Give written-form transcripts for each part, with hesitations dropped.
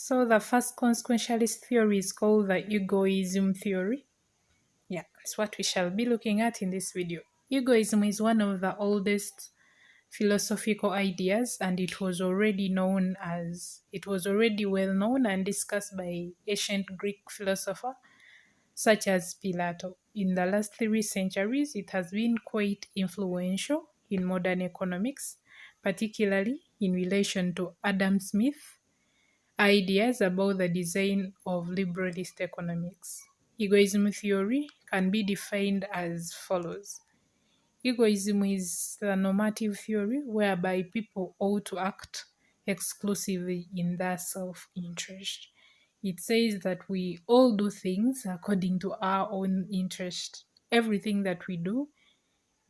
So the first consequentialist theory is called the egoism theory. Yeah, that's what we shall be looking at in this video. Egoism is one of the oldest philosophical ideas, and it was already well known and discussed by ancient Greek philosopher such as Plato. In the last 3 centuries, it has been quite influential in modern economics, particularly in relation to Adam Smith ideas about the design of liberalist economics. Egoism theory can be defined as follows. Egoism is the normative theory whereby people ought to act exclusively in their self interest. It says that we all do things according to our own interest. Everything that we do,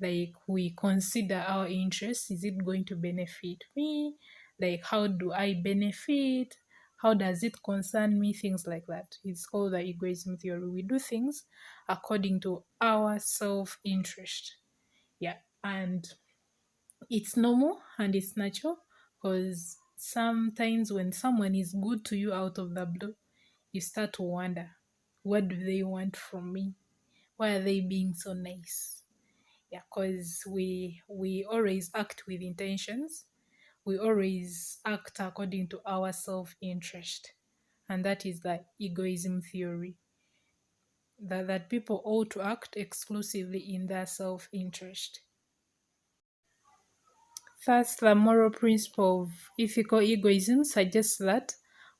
like we consider our interest, is it going to benefit me? Like, how do I benefit? How does it concern me? Things like that. It's called the egoism theory. We do things according to our self interest. Yeah, and it's normal and it's natural because sometimes when someone is good to you out of the blue, you start to wonder, what do they want from me? Why are they being so nice? Yeah, because we always act with intentions. We always act according to our self-interest, and that is the egoism theory, that people ought to act exclusively in their self-interest. Thus, the moral principle of ethical egoism suggests that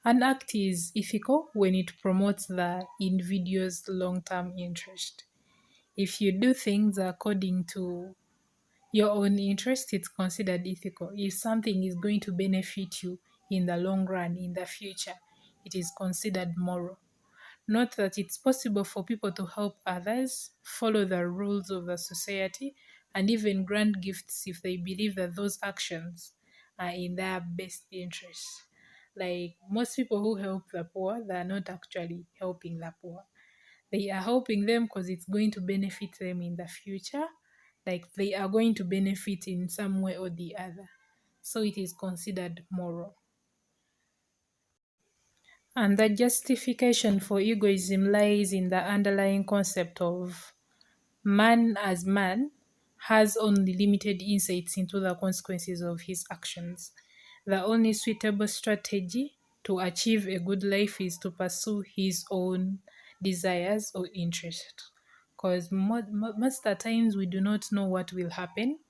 an act is ethical when it promotes the individual's long-term interest. If you do things according to your own interest, it's considered ethical. If something is going to benefit you in the long run, in the future, it is considered moral. Not that it's possible for people to help others, follow the rules of the society, and even grant gifts if they believe that those actions are in their best interest. Like most people who help the poor, they are not actually helping the poor. They are helping them because it's going to benefit them in the future. Like they are going to benefit in some way or the other. So it is considered moral. And the justification for egoism lies in the underlying concept of man as man has only limited insights into the consequences of his actions. The only suitable strategy to achieve a good life is to pursue his own desires or interests. Because most of the times we do not know what will happen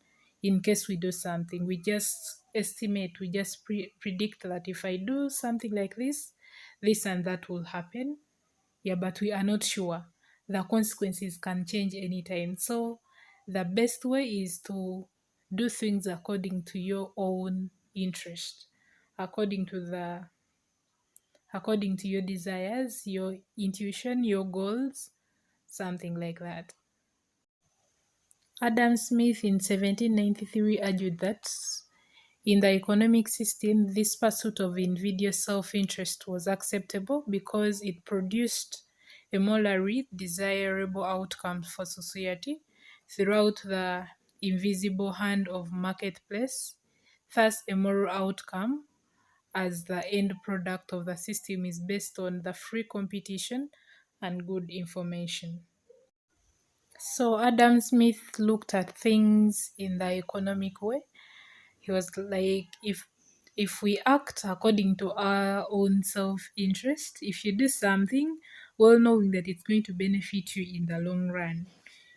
in case we do something. We just estimate, we just predict that if I do something like this and that will happen. Yeah, but we are not sure. The consequences can change anytime. So the best way is to do things according to your own interest, according to the according to your desires, your intuition, your goals, something like that. Adam Smith in 1793 argued that in the economic system, this pursuit of individual self-interest was acceptable because it produced a morally desirable outcome for society throughout the invisible hand of marketplace. Thus, a moral outcome as the end product of the system is based on the free competition and good information. So Adam Smith looked at things in the economic way. He was like, if we act according to our own self-interest, if you do something well knowing that it's going to benefit you in the long run,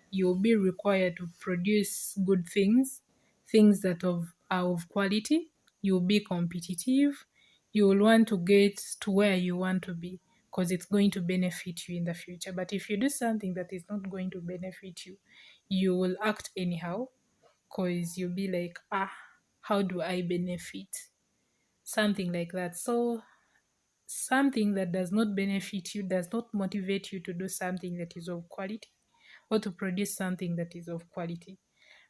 you'll be required to produce good things, things that are of quality. You'll be competitive. You will want to get to where you want to be because it's going to benefit you in the future. But if you do something that is not going to benefit you, you will act anyhow because you'll be like, how do I benefit? Something like that. So something that does not benefit you does not motivate you to do something that is of quality or to produce something that is of quality.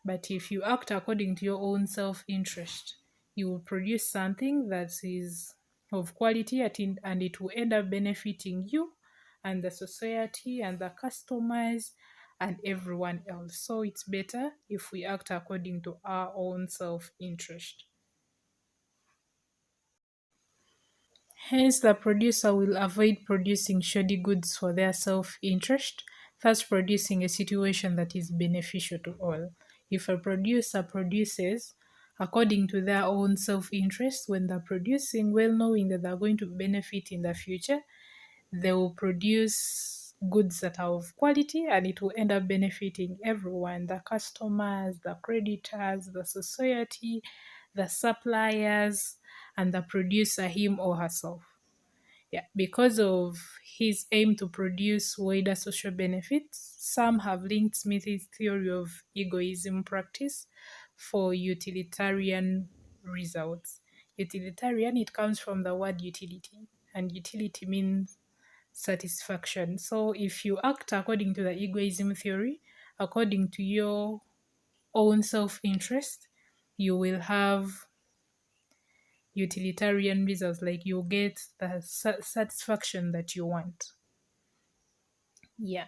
But if you act according to your own self-interest, you will produce something that is of quality and it will end up benefiting you and the society and the customers and everyone else. So it's better if we act according to our own self-interest. Hence, the producer will avoid producing shoddy goods for their self-interest, thus producing a situation that is beneficial to all. If a producer produces according to their own self-interest when they're producing, well knowing that they're going to benefit in the future, they will produce goods that are of quality and it will end up benefiting everyone, the customers, the creditors, the society, the suppliers, and the producer, him or herself. Yeah, because of his aim to produce wider social benefits, some have linked Smith's theory of egoism practice for utilitarian results. Utilitarian, it comes from the word utility, and utility means satisfaction. So if you act according to the egoism theory, according to your own self-interest, you will have utilitarian results, like you get the satisfaction that you want. Yeah.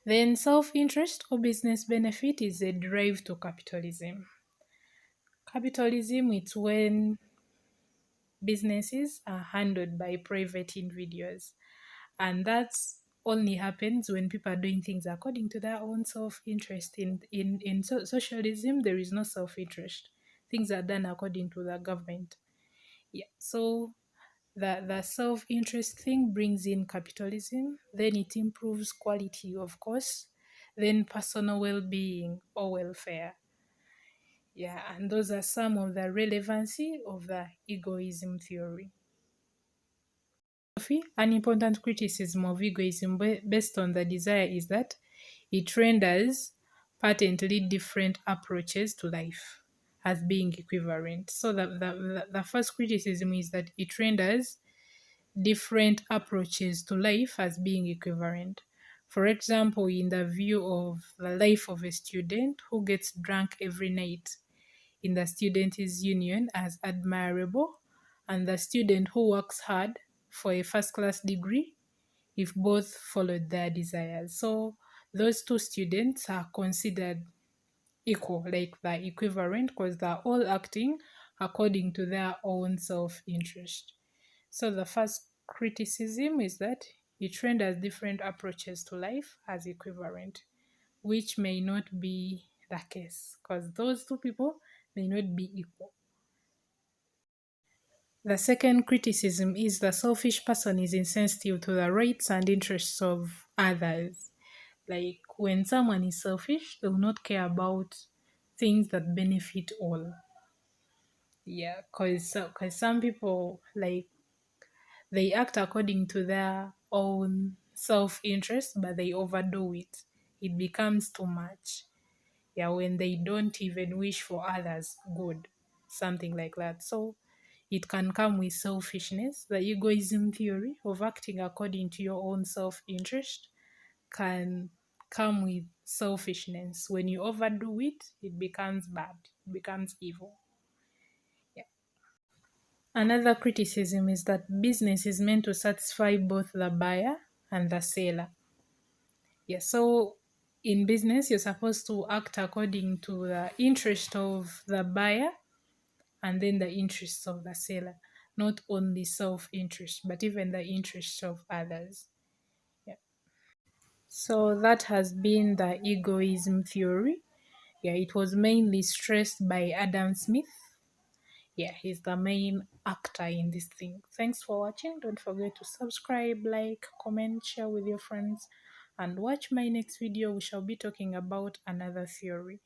Then self-interest or business benefit is a drive to capitalism. Capitalism, it's when businesses are handled by private individuals, and that's only happens when people are doing things according to their own self-interest. In socialism, there is no self-interest. Things are done according to the government. Yeah. So the self-interest thing brings in capitalism, then it improves quality, of course, then personal well-being or welfare. Yeah, and those are some of the relevancy of the egoism theory. An important criticism of egoism based on the desire is that it renders patently different approaches to life as being equivalent. So the first criticism is that it renders different approaches to life as being equivalent. For example, in the view of the life of a student who gets drunk every night in the students' union as admirable, and the student who works hard for a first class degree if both followed their desires. So those two students are considered equal, like they're equivalent, because they're all acting according to their own self-interest. So the first criticism is that it renders different approaches to life as equivalent, which may not be the case, because those two people may not be equal. The second criticism is the selfish person is insensitive to the rights and interests of others. Like when someone is selfish, they will not care about things that benefit all. Yeah, because some people, like, they act according to their own self-interest, but they overdo it. It becomes too much. Yeah, when they don't even wish for others good, something like that. So it can come with selfishness. The egoism theory of acting according to your own self-interest can come with selfishness. When you overdo it, it becomes bad, it becomes evil. Yeah. Another criticism is that business is meant to satisfy both the buyer and the seller. Yeah, so in business, you're supposed to act according to the interest of the buyer and then the interests of the seller, not only self-interest, but even the interests of others. Yeah. So that has been the egoism theory. Yeah, it was mainly stressed by Adam Smith. Yeah, he's the main actor in this thing. Thanks for watching. Don't forget to subscribe, like, comment, share with your friends, and watch my next video. We shall be talking about another theory.